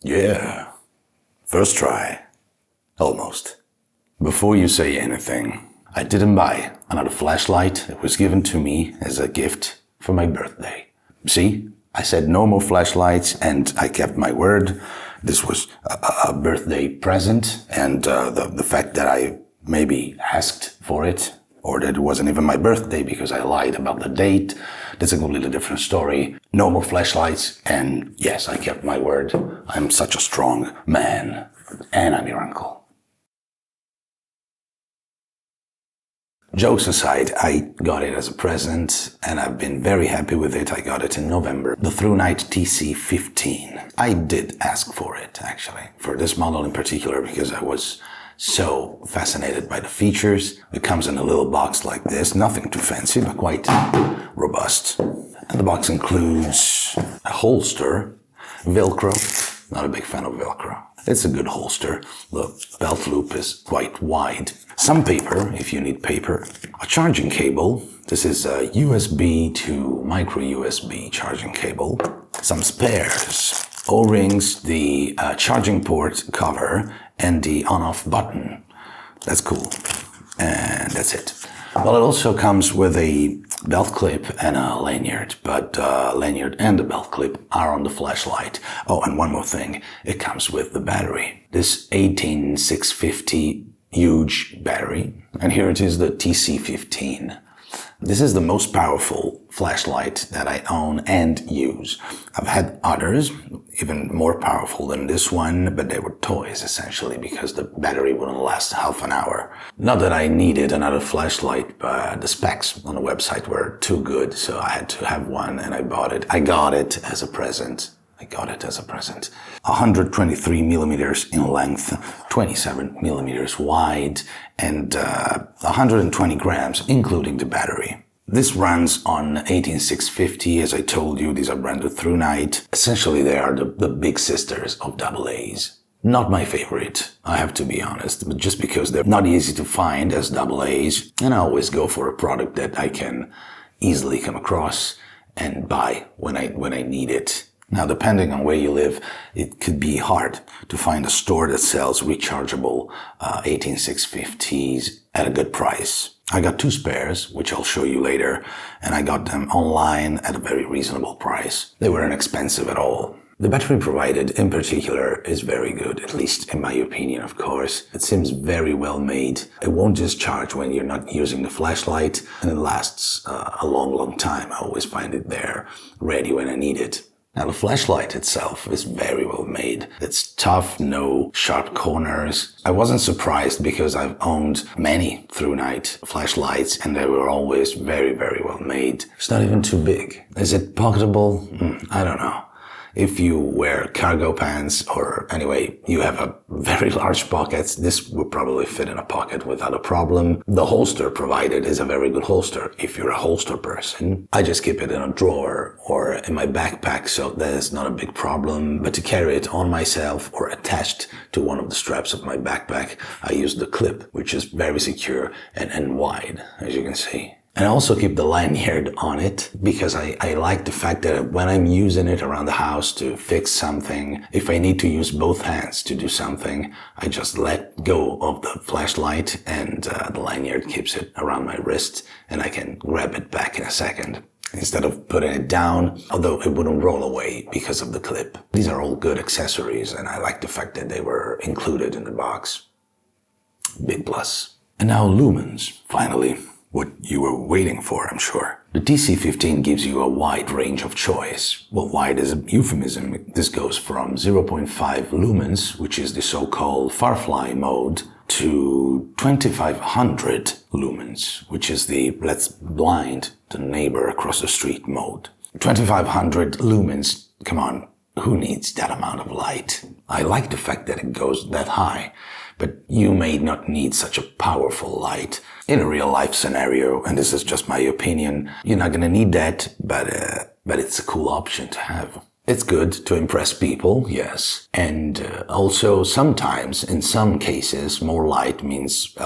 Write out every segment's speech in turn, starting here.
Yeah, first try. Almost. Before you say anything, I didn't buy another flashlight. It was given to me as a gift for my birthday. See, I said no more flashlights and I kept my word. This was a birthday present, and the fact that I maybe asked for it, or that it wasn't even my birthday because I lied about the date, that's a completely different story. No more flashlights, and yes, I kept my word. I'm such a strong man, and I'm your uncle. Jokes aside, I got it as a present, and I've been very happy with it. I got it in November. The ThruNite TC15. I did ask for it, actually, for this model in particular, because I was so fascinated by the features. It comes in a little box like this, nothing too fancy, but quite robust. And the box includes a holster, Velcro. Not a big fan of Velcro. It's a good holster. The belt loop is quite wide. Some paper, if you need paper. A charging cable. This is a USB to micro USB charging cable. Some spares. O-rings, the charging port cover, and the on-off button. That's cool. And that's it. Well, it also comes with a belt clip and a lanyard, but lanyard and the belt clip are on the flashlight. Oh, and one more thing. It comes with the battery. This 18650 huge battery. And here it is, the TC15. This is the most powerful flashlight that I own and use. I've had others, even more powerful than this one, but they were toys essentially because the battery wouldn't last half an hour. Not that I needed another flashlight, but the specs on the website were too good, so I had to have one and I bought it. I got it as a present. 123 millimeters in length, 27 millimeters wide, and 120 grams, including the battery. This runs on 18650, as I told you. These are branded ThruNite. Essentially, they are the big sisters of AA's. Not my favorite, I have to be honest, but just because they're not easy to find as AA's, and I always go for a product that I can easily come across and buy when I need it. Now, depending on where you live, it could be hard to find a store that sells rechargeable 18650s at a good price. I got 2 spares, which I'll show you later, and I got them online at a very reasonable price. They weren't expensive at all. The battery provided, in particular, is very good, at least in my opinion, of course. It seems very well made. It won't discharge when you're not using the flashlight, and it lasts a long time. I always find it there, ready when I need it. Now, the flashlight itself is very well made. It's tough, no sharp corners. I wasn't surprised because I've owned many ThruNite flashlights and they were always very well made. It's not even too big. Is it pocketable? I don't know. If you wear cargo pants or anyway, you have a very large pockets, this would probably fit in a pocket without a problem. The holster provided is a very good holster. If you're a holster person, I just keep it in a drawer or in my backpack, so that is not a big problem. But to carry it on myself or attached to one of the straps of my backpack, I use the clip, which is very secure and wide, as you can see. And I also keep the lanyard on it because I like the fact that when I'm using it around the house to fix something, if I need to use both hands to do something, I just let go of the flashlight and the lanyard keeps it around my wrist and I can grab it back in a second instead of putting it down, although it wouldn't roll away because of the clip. These are all good accessories and I like the fact that they were included in the box. Big plus. And now lumens, finally. What you were waiting for, I'm sure. The TC15 gives you a wide range of choice. Well, wide is a euphemism. This goes from 0.5 lumens, which is the so-called Firefly mode, to 2500 lumens, which is the let's blind the neighbor across the street mode. 2500 lumens, come on, who needs that amount of light? I like the fact that it goes that high, but you may not need such a powerful light. In a real life scenario, and this is just my opinion, you're not gonna need that, but it's a cool option to have. It's good to impress people, yes. And also sometimes, in some cases, more light means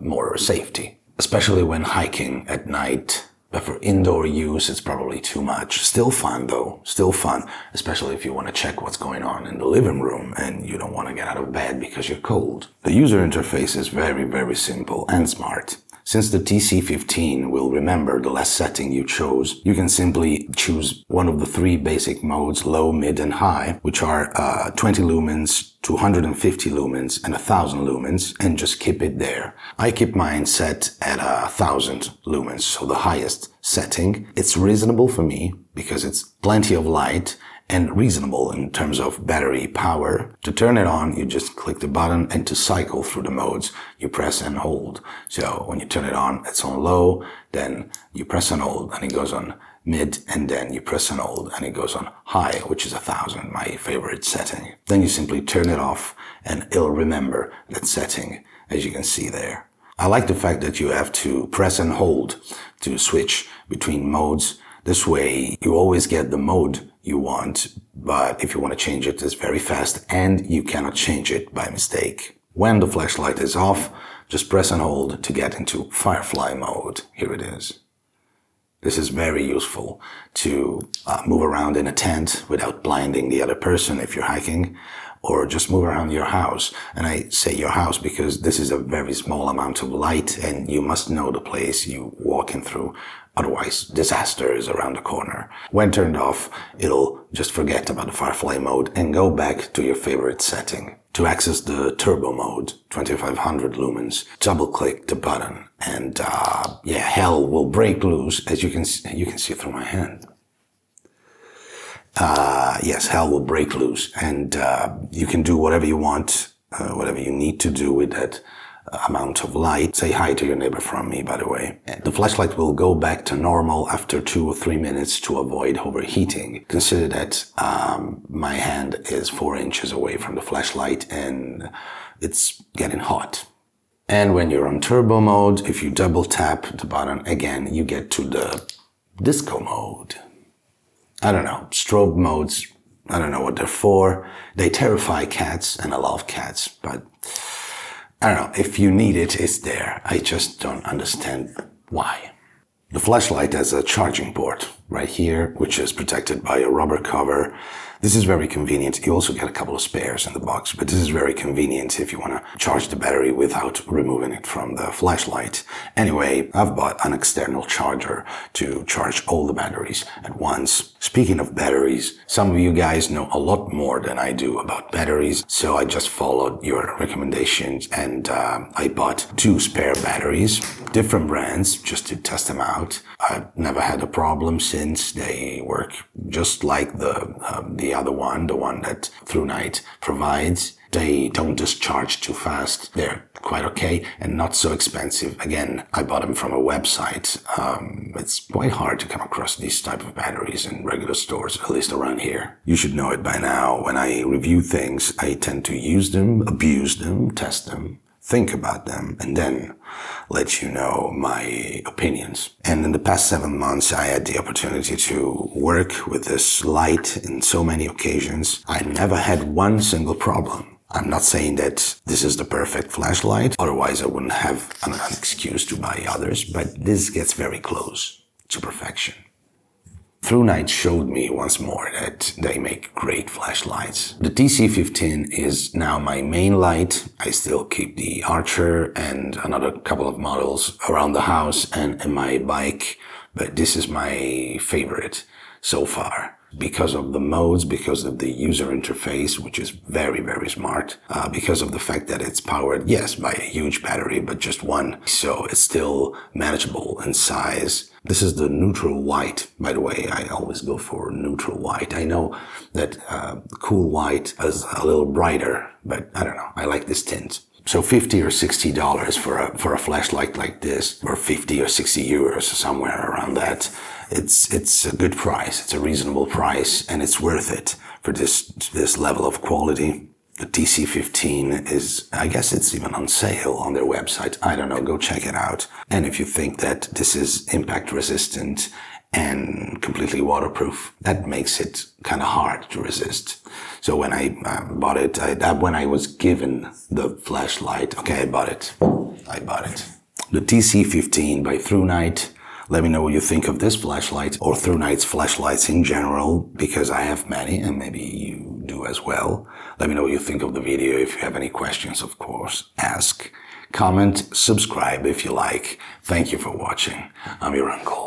more safety. Especially when hiking at night, But for indoor use, it's probably too much. Still fun though, still fun, especially if you want to check what's going on in the living room and you don't want to get out of bed because you're cold. The user interface is very, very simple and smart. Since the TC15 will remember the last setting you chose, you can simply choose one of the three basic modes, low, mid, and high, which are 20 lumens, 250 lumens, and 1000 lumens, and just keep it there. I keep mine set at 1000 lumens, so the highest setting. It's reasonable for me because it's plenty of light and reasonable in terms of battery power. To turn it on, you just click the button, and to cycle through the modes, you press and hold. So when you turn it on, it's on low, then you press and hold, and it goes on mid, and then you press and hold, and it goes on high, which is 1000, my favorite setting. Then you simply turn it off, and it'll remember that setting, as you can see there. I like the fact that you have to press and hold to switch between modes. This way, you always get the mode you want, but if you want to change it, it's very fast, and you cannot change it by mistake. When the flashlight is off, just press and hold to get into firefly mode. Here it is. This is very useful to move around in a tent without blinding the other person if you're hiking, or just move around your house. And I say your house because this is a very small amount of light and you must know the place you're walking through. Otherwise, disaster is around the corner. When turned off, it'll just forget about the firefly mode and go back to your favorite setting. To access the turbo mode, 2500 lumens, double click the button and hell will break loose, as you can see through my hand. Yes, hell will break loose, and you can do whatever you want, whatever you need to do with that amount of light. Say hi to your neighbor from me, by the way. The flashlight will go back to normal after 2 or 3 minutes to avoid overheating. Consider that my hand is 4 inches away from the flashlight and it's getting hot. And when you're on turbo mode, if you double tap the button again, you get to the disco mode. I don't know, strobe modes, I don't know what they're for. They terrify cats, and I love cats, but I don't know, if you need it, it's there. I just don't understand why. The flashlight has a charging port right here, which is protected by a rubber cover. This is very convenient. You also get a couple of spares in the box, but this is very convenient if you want to charge the battery without removing it from the flashlight. Anyway, I've bought an external charger to charge all the batteries at once. Speaking of batteries, some of you guys know a lot more than I do about batteries, so I just followed your recommendations and I bought 2 spare batteries, different brands, just to test them out. I've never had a problem since. They work just like the other one, the one that ThruNite provides. They don't discharge too fast. They're quite okay and not so expensive. Again, I bought them from a website. It's quite hard to come across these type of batteries in regular stores, at least around here. You should know it by now. When I review things, I tend to use them, abuse them, test them, think about them, and then let you know my opinions. And in the past 7 months, I had the opportunity to work with this light in so many occasions. I never had one single problem. I'm not saying that this is the perfect flashlight, otherwise I wouldn't have an excuse to buy others, but this gets very close to perfection. ThruNite showed me once more that they make great flashlights. The TC15 is now my main light. I still keep the Archer and another couple of models around the house and in my bike, but this is my favorite so far. Because of the modes, because of the user interface, which is very, very smart, because of the fact that it's powered, yes, by a huge battery, but just one, so it's still manageable in size. This is the neutral white, by the way. I always go for neutral white. I know that cool white is a little brighter, but I don't know, I like this tint. So $50 or $60 for a flashlight like this, or 50 or 60 euros, somewhere around that. It's a good price. It's a reasonable price, and it's worth it for this level of quality. The TC15 is, I guess it's even on sale on their website. I don't know, go check it out. And if you think that this is impact resistant and completely waterproof, that makes it kind of hard to resist. So when I bought it, when I was given the flashlight, okay, I bought it. The TC15 by ThruNite, Let me know what you think of this flashlight or ThruNite's flashlights in general, because I have many and maybe you do as well. Let me know what you think of the video. If you have any questions, of course, ask. Comment, subscribe if you like. Thank you for watching. I'm your uncle.